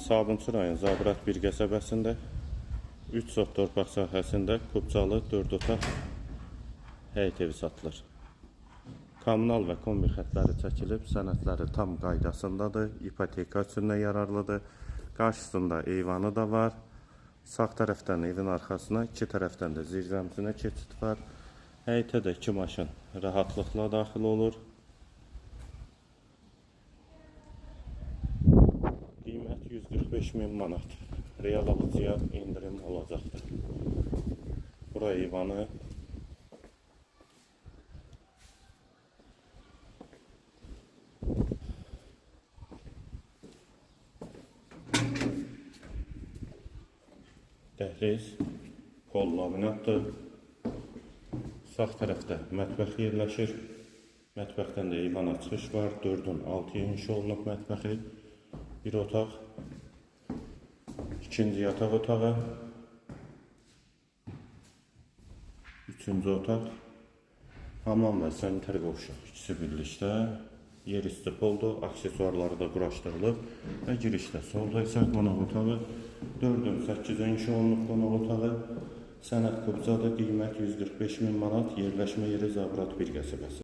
Sabunçu rayon Zabrat 1 qəsəbəsində 3 sot torpaq sahəsində Kubcalı 4 otaq həyət evi satılır. Kommunal və kombi xətləri çəkilib, sənədləri tam qaydasındadır, ipoteka üçün də yararlıdır. Qarşısında eyvanı da var. Sağ tərəfdən evin arxasına, iki tərəfdən də zirzəmisinə keçid var. Həyətə də 2 maşın rahatlıqla daxil olur. Qiymət 145.000 manat. Real alıcıya indirim olacaqdır. Bura eyvanı. Dəhliz, pol laminatdır. Sağ tərəfdə mətbəx yerləşir. Mətbəxdən də eyvana çıxış var. 4-ün 6-ya inşa olunub mətbəxi. Bir otaq, ikinci yataq otağı, üçüncü otaq, hamam və sanitar qovşaq ikisi birlikdə. Yer üstü poldur, aksesuarları da quraşdırılıb və girişdə solda isə qonaq otağı, 4-ün 8-ə inşa olunub qonaq otağı. Sənəd Kubcalı, qiymət 145.000 manat, yerləşmə yeri Zabrat 1 qəsəbəsi.